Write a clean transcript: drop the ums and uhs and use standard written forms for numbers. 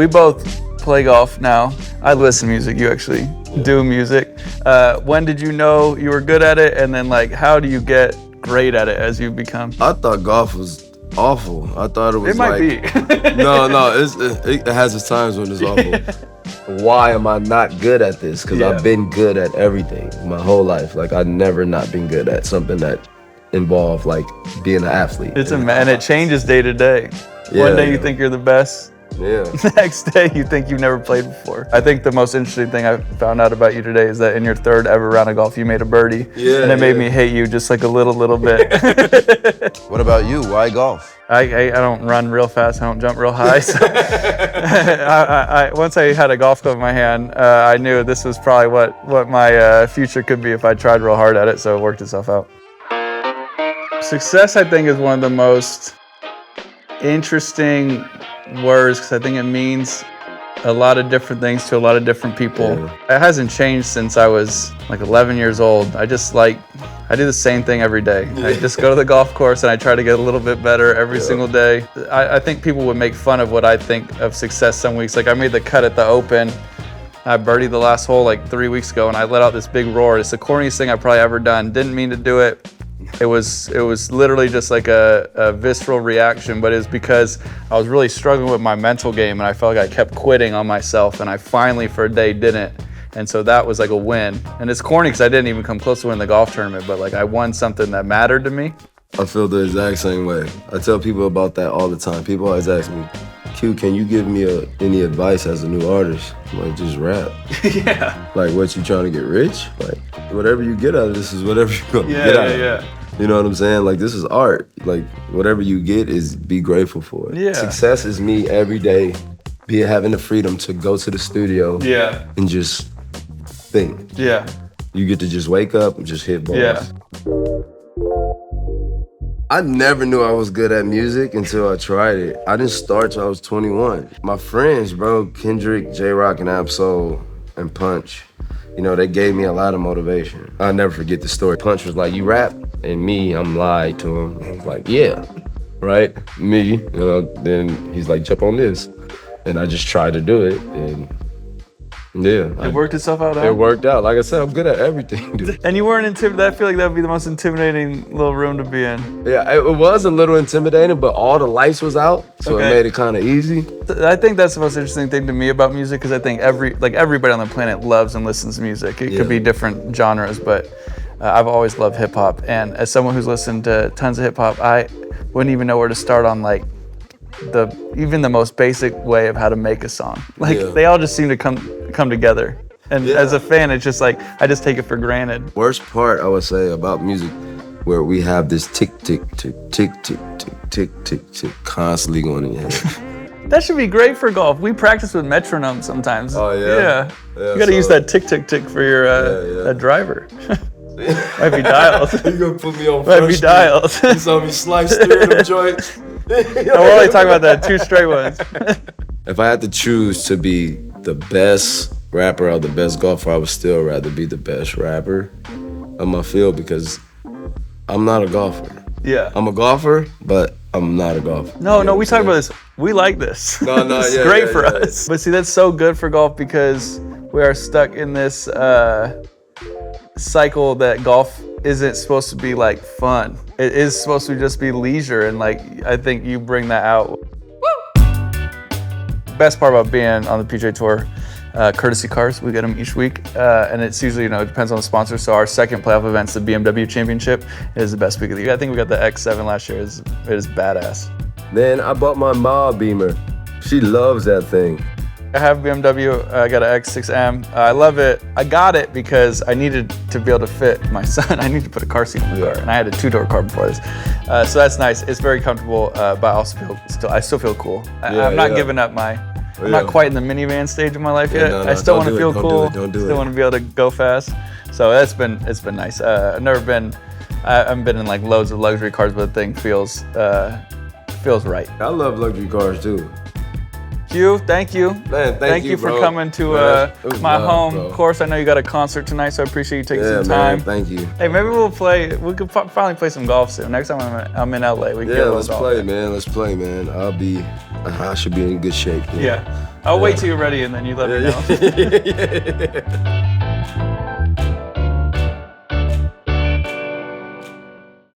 We both play golf now. I listen to music, you actually do music. When did you know you were good at it? And then like, how do you get great at it as you become? I thought golf was awful. I thought it was It might be. it has its times when it's awful. Why am I not good at this? Because I've been good at everything my whole life. Like I've never not been good at something that involved like being an athlete. And it changes day to day. One day you think you're the best. Yeah. Next day you think you've never played before. I think the most interesting thing I found out about you today is that in your third ever round of golf you made a birdie. Yeah. And it made me hate you just like a little bit. What about you? Why golf? I don't run real fast, I don't jump real high. So once I had a golf club in my hand, I knew this was probably what my future could be if I tried real hard at it, so it worked itself out. Success, I think, is one of the most interesting words because I think it means a lot of different things to a lot of different people. Yeah. It hasn't changed since I was like 11 years old. I do the same thing every day. I just go to the golf course and I try to get a little bit better every single day. I think people would make fun of what I think of success some weeks. Like I made the cut at the Open. I birdied the last hole like 3 weeks ago and I let out this big roar. It's the corniest thing I've probably ever done. Didn't mean to do it. It was literally just like a visceral reaction, but it was because I was really struggling with my mental game and I felt like I kept quitting on myself and I finally for a day didn't. And so that was like a win. And it's corny because I didn't even come close to winning the golf tournament, but like I won something that mattered to me. I feel the exact same way. I tell people about that all the time. People always ask me, Q, can you give me any advice as a new artist? I'm like, just rap. Yeah. Like, what, you trying to get rich? Like, whatever you get out of this is whatever you're gonna get out of it. You know what I'm saying? Like, this is art. Like, whatever you get is be grateful for it. Yeah. Success is me every day having the freedom to go to the studio and just think. Yeah. You get to just wake up and just hit balls. Yeah. I never knew I was good at music until I tried it. I didn't start till I was 21. My friends, bro, Kendrick, J-Rock, and Absol, and Punch, you know, they gave me a lot of motivation. I'll never forget the story. Punch was like, you rap? And me, I'm lied to him. I was like, yeah, right? Me, you know, then he's like, jump on this. And I just tried to do it, and it worked itself out, huh? It worked out. Like I said, I'm good at everything, dude. And you weren't intimidated. I feel like that would be the most intimidating little room to be in. Yeah, it was a little intimidating, but all the lights was out, so it made it kind of easy. I think that's the most interesting thing to me about music, because I think everybody on the planet loves and listens to music. It could be different genres, but I've always loved hip hop. And as someone who's listened to tons of hip hop, I wouldn't even know where to start on like even the most basic way of how to make a song. They all just seem to come together. And as a fan, it's just like, I just take it for granted. Worst part, I would say, about music, where we have this tick, tick, tick, tick, tick, tick, tick, tick, tick, constantly going in your head. That should be great for golf. We practice with metronome sometimes. Oh, yeah? Yeah. You gotta use that tick, tick, tick for your driver. Might be dialed. You gonna put me on Might be dialed. You saw me slice through them joints. No, we're only talking about that 2 straight ones. If I had to choose to be the best rapper or the best golfer, I would still rather be the best rapper of my field, because I'm not a golfer. Yeah. I'm a golfer, but I'm not a golfer. No, we talk about this. We like this. No, it's great for us. But see, that's so good for golf, because we are stuck in this cycle that golf isn't supposed to be like fun. It is supposed to just be leisure, and like I think you bring that out. Woo! Best part about being on the PGA Tour, courtesy cars, we get them each week, and it's usually, it depends on the sponsor. So our second playoff event's the BMW Championship. It is the best week of the year. I think we got the X7 last year. It is badass. Then I bought my Ma Beamer. She loves that thing. I have BMW, I got an X6M. I love it. I got it because I needed to be able to fit my son. I need to put a car seat in the car, and I had a 2-door car before this. So that's nice. It's very comfortable, but I still feel cool. I'm not giving up I'm not quite in the minivan stage of my life yet. No, I still want to feel cool. Don't do it. Still want to be able to go fast. So it's been nice. I haven't been in like loads of luxury cars, but the thing feels right. I love luxury cars too. Q, thank you. Man, thank you, for bro. coming to my home course. I know you got a concert tonight, so I appreciate you taking some time. Man, thank you. Hey, maybe we could finally play some golf soon. Next time I'm in LA, we can get a little golf. Let's play, man. I should be in good shape. Yeah. I'll wait till you're ready and then you let me know. Yeah.